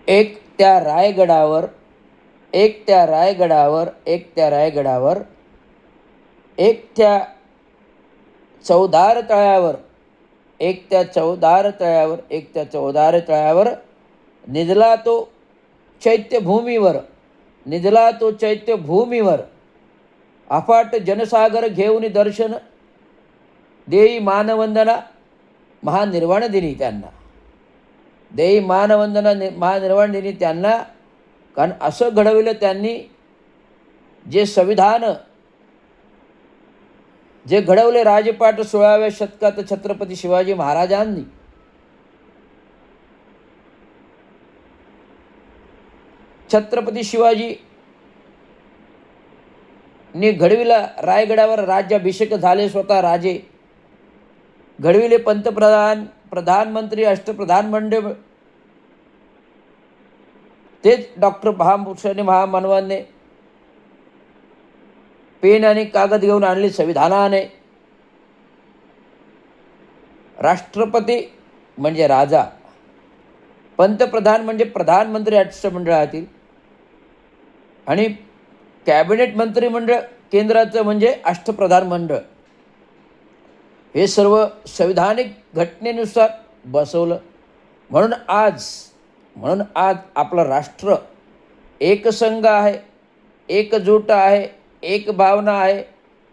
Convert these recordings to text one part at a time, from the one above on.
एक त्या रायगडावर एक त्या रायगडावर एक त्या रायगडावर एक त्या चौदार तळ्यावर एक त्या चौदार तळ्यावर एक त्या चौदार तळ्यावर निजला तो चैत्यभूमीवर निजला तो चैत्यभूमीवर अफाट जनसागर घेऊन दर्शन देई मानवंदना महानिर्वाण दिनी त्यांना देई मानवंदना महानिर्वाण दिनी त्यांना. कारण असं घडविलं त्यांनी जे संविधान जे घडवले राजपाट 16व्या शतकात छत्रपती शिवाजी महाराजांनी. छत्रपती शिवाजी ने घडविला रायगडावर राज्याभिषेक झाले, स्वतः राजे घडविले पंतप्रधान प्रधानमंत्री अष्टप्रधान मंडळ तेच डॉक्टर महापुरुषांनी महामानवांनी पेन आणि कागद घेऊन आणले संविधानाने. राष्ट्रपती म्हणजे राजा, पंतप्रधान म्हणजे प्रधानमंत्री राष्ट्रमंडळातील आणि कॅबिनेट मंत्रिमंडळ केंद्राचं म्हणजे अष्टप्रधान मंडळ. हे सर्व संविधानिक घटनेनुसार बसवलं. म्हणून आज आपलं राष्ट्र एकसंघ आहे, एकजूट आहे, एक भावना आहे,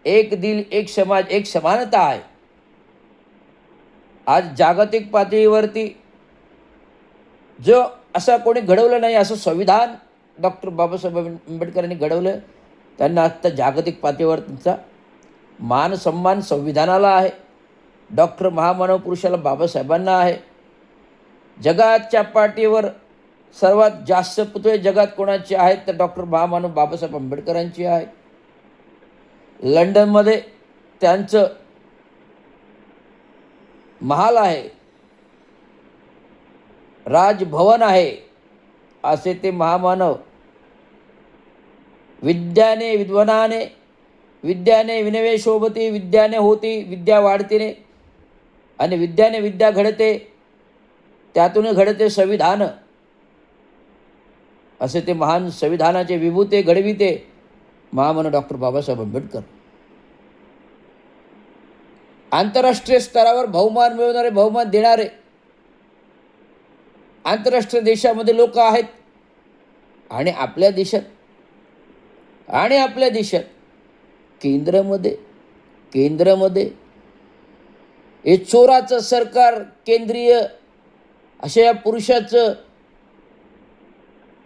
एक दिल, एक समाज, एक समानता आहे. आज जागतिक पातळीवरती जो असा कोणी घडवलं नाही असं संविधान डॉक्टर बाबासाहेब आंबेडकरांनी घडवलं. त्यांना आत्ता जागतिक पातळीवर त्यांचा मान सन्मान संविधानाला आहे. डॉक्टर महामानव पुरुषाला बाबासाहेबांना आहे. जगाच्या पाठीवर सर्वात जास्त पुतळे जगात कोणाचे आहेत तर डॉक्टर महामानव बाबासाहेब आंबेडकरांची आहे. लंडनमध्ये त्यांचं महाल आहे, राजभवन आहे. असे ते महामानव विद्याने विद्वनाने विद्याने विनवे शोभते, विद्याने होती विद्या वाढतीने आणि विद्याने विद्या घडते, त्यातून घडते संविधान. असे ते महान संविधानाचे विभूते घडविते महामानव डॉक्टर बाबासाहेब आंबेडकर. आंतरराष्ट्रीय स्तरावर बहुमान मिळवणारे, बहुमान देणारे आंतरराष्ट्रीय देशामध्ये लोक आहेत. आणि आपल्या देशात केंद्रामध्ये हे चोराचं सरकार, केंद्रीय अशा या पुरुषाचं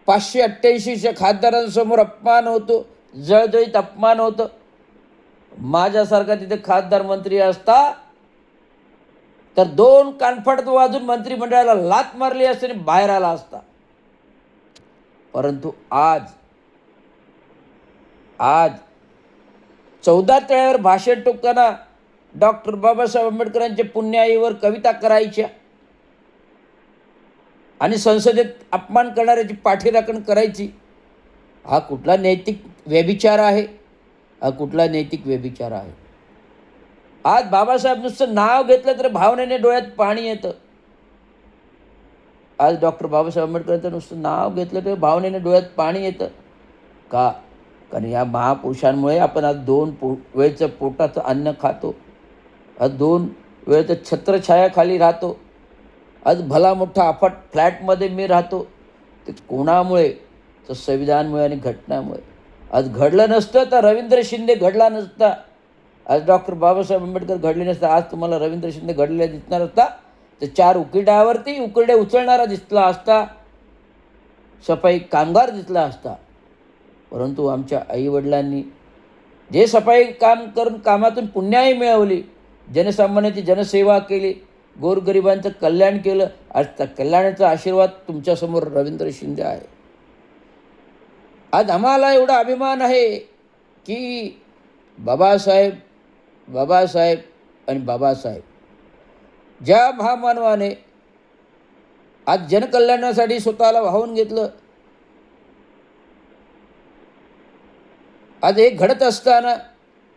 588च्या खासदारांसमोर अपमान होतो, जळजळीत अपमान होतं. माझ्यासारखा तिथे खासदार मंत्री असता तर 2 कानफडत वाजून मंत्रिमंडळाला लात मारली असते आणि बाहेर आला असता. परंतु आज 14 तळ्यावर भाषण टोकताना डॉक्टर बाबासाहेब आंबेडकरांच्या पुण्याईवर कविता करायच्या आणि संसदेत अपमान करणाऱ्याची पाठीराखण करायची. हा कुठला नैतिक व्यभिचार आहे? आज बाबासाहेब नुसतं नाव घेतलं तर भावनेने डोळ्यात पाणी येतं. आज डॉक्टर बाबासाहेब आंबेडकरांचं नुसतं नाव घेतलं तर भावनेने डोळ्यात पाणी येतं. का? कारण या महापुरुषांमुळे आपण आज 2 वेळचं पोटाचं अन्न खातो, आज 2 वेळचं छत्रछायाखाली राहतो, आज भला मोठा अफाट फ्लॅटमध्ये मी राहतो. ते कोणामुळे? तर संविधानमुळे आणि घटनामुळे. आज घडलं नसतं तर रवींद्र शिंदे घडला नसता, आज डॉक्टर बाबासाहेब आंबेडकर घडले नसतं. आज तुम्हाला रवींद्र शिंदे घडलेला दिसणार असता तर 4 उकिरडे उचलणारा दिसला असता, सफाई कामगार दिसला असता. परंतु आमच्या आईवडिलांनी जे सफाई काम करून कामातून पुण्याई मिळवली, जनसामान्याची जनसेवा केली, गोरगरिबांचं कल्याण केलं. आज त्या कल्याणाचा आशीर्वाद तुमच्यासमोर रवींद्र शिंदे आहे. आज आम्हाला एवढा अभिमान आहे की बाबासाहेब ज्या महामानवाने आज जनकल्याणासाठी स्वतःला वाहून घेतलं. आज हे घडत असताना